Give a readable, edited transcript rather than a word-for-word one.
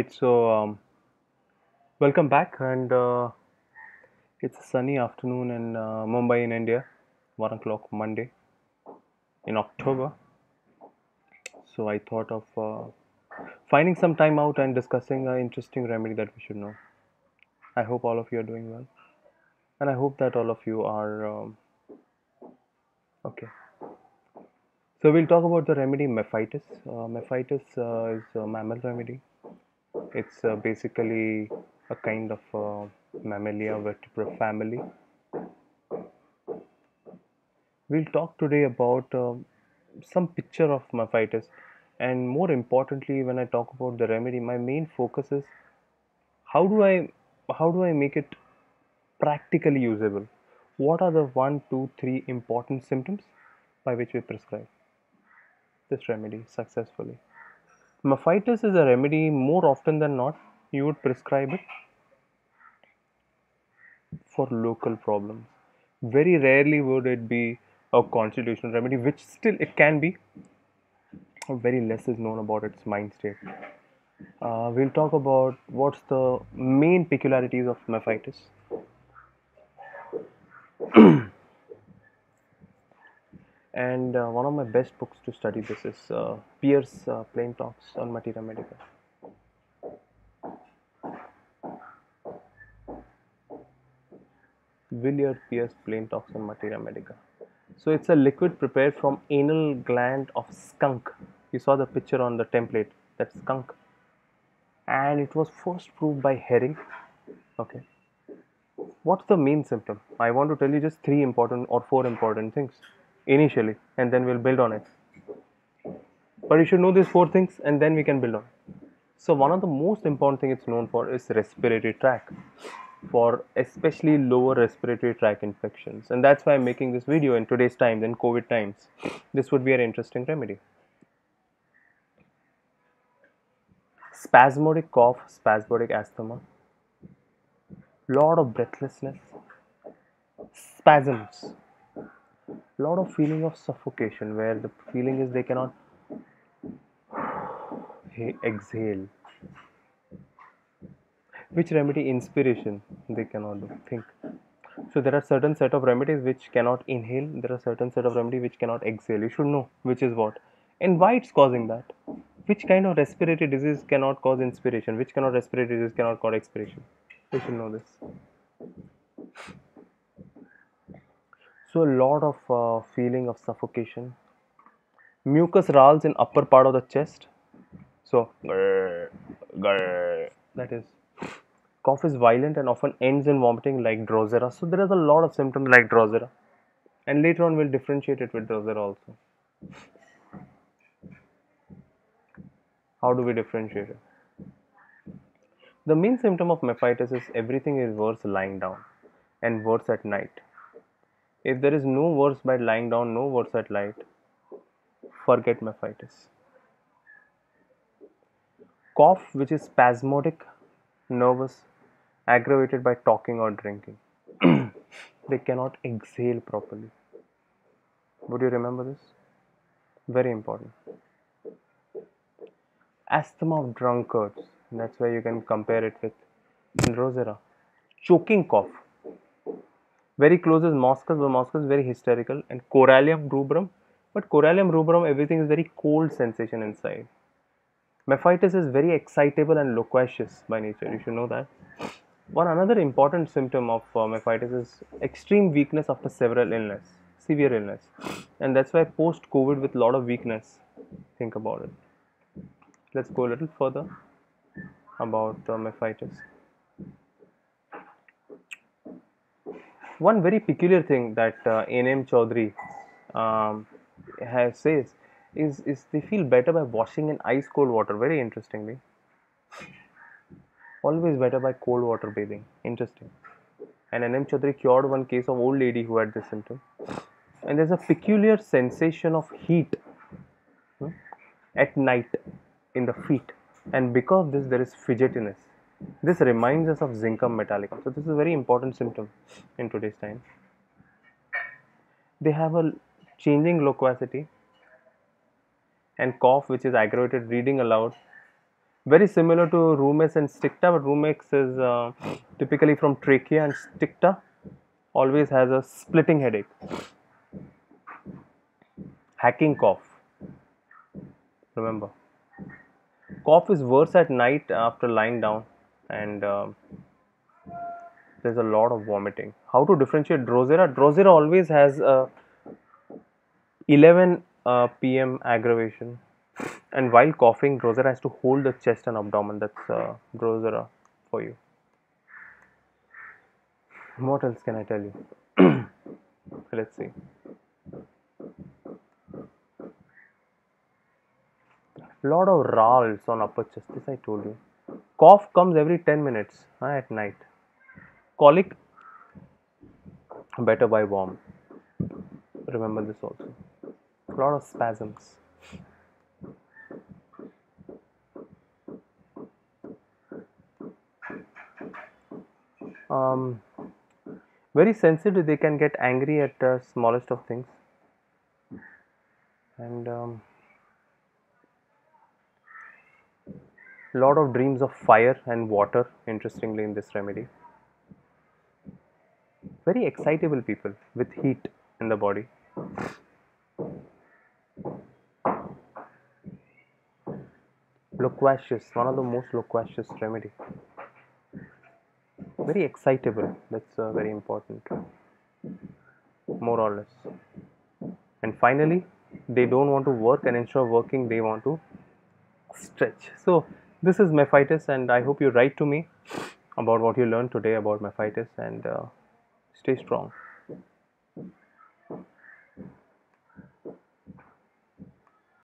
Right, welcome back, and it's a sunny afternoon in Mumbai, in India, 1 o'clock Monday in October. So, I thought of finding some time out and discussing an interesting remedy that we should know. I hope all of you are doing well, and I hope that all of you are okay. So, we'll talk about the remedy Mephitis. Mephitis is a mammal remedy. It's basically a kind of mammalia vertebra family. We'll talk today about some picture of Mephitis, and more importantly, when I talk about the remedy, my main focus is how do I how do I make it practically usable? What are the one, two, three important symptoms by which we prescribe this remedy successfully? Mephitis is a remedy more often than not you would prescribe it for local problems. Very rarely would it be a constitutional remedy, which still it can be. Very less is known about its mind state. We'll talk about what's the main peculiarities of Mephitis. And one of my best books to study this is Pierce Plain Talks on Materia Medica. Williard Pierce Plain Talks on Materia Medica. So it's a liquid prepared from anal gland of skunk. You saw the picture on the template. That's skunk. And it was first proved by Herring. Okay. What's the main symptom? I want to tell you just three important or four important things initially, and then we'll build on it. But you should know these four things, and then we can build on it. So one of the most important thing it's known for is respiratory tract, for especially lower respiratory tract infections, and that's why I'm making this video in today's times, in COVID times. This would be an interesting remedy. Spasmodic cough, spasmodic asthma, lot of breathlessness, spasms, lot of feeling of suffocation where the feeling is they cannot exhale. Which remedy inspiration they cannot do? Think. So there are certain set of remedies which cannot inhale. There are certain set of remedy which cannot exhale. You should know which is what and why it's causing that. Which kind of respiratory disease cannot cause inspiration? Which kind of respiratory disease cannot cause expiration? You should know this. So a lot of feeling of suffocation. Mucus rals in upper part of the chest. So that is. Cough is violent and often ends in vomiting like Drosera. So there is a lot of symptoms like Drosera. And later on we'll differentiate it with Drosera also. How do we differentiate it? The main symptom of Mephitis is everything is worse lying down and worse at night. If there is no worse by lying down, no worse at night, forget Mephitis. Cough which is spasmodic, nervous, aggravated by talking or drinking. They cannot exhale properly. Would you remember this? Very important. Asthma of drunkards. That's where you can compare it with Drosera. Choking cough. Very close is Moschus, but Moschus is very hysterical. And Corallium rubrum. But Corallium rubrum, everything is very cold sensation inside. Mephitis is very excitable and loquacious by nature. You should know that. One another important symptom of Mephitis is extreme weakness after several illness, severe illness, and that's why post-COVID with a lot of weakness. Think about it. Let's go a little further about Mephitis. One very peculiar thing that N.M. Chaudhary says is they feel better by washing in ice cold water. Very interestingly. Always better by cold water bathing. Interesting. And N.M. Chaudhary cured one case of old lady who had this symptom. And there's a peculiar sensation of heat at night in the feet. And because of this, there is fidgetiness. This reminds us of Zincum metallicum. So this is a very important symptom in today's time. They have a changing loquacity and cough which is aggravated reading aloud Very similar to rumex and sticta, but rumex is typically from trachea, and sticta always has a splitting headache. Hacking cough. Remember, cough is worse at night after lying down, and there's a lot of vomiting. How to differentiate Drosera? Drosera always has a 11 p.m. aggravation, and while coughing, Drosera has to hold the chest and abdomen. That's Drosera for you. What else can I tell you? Let's see. Lot of rals on upper chest. This I told you. Cough comes every 10 minutes at night. Colic, better buy warm. Remember this also. A lot of spasms. Um, Very sensitive. They can get angry at the smallest of things, and lot of dreams of fire and water. Interestingly, in this remedy, very excitable people with heat in the body. Loquacious, one of the most loquacious remedy. Very excitable. That's very important, more or less. And finally, they don't want to work, and instead of working, they want to stretch. So this is Mephitis, and I hope you write to me about what you learned today about Mephitis, and stay strong.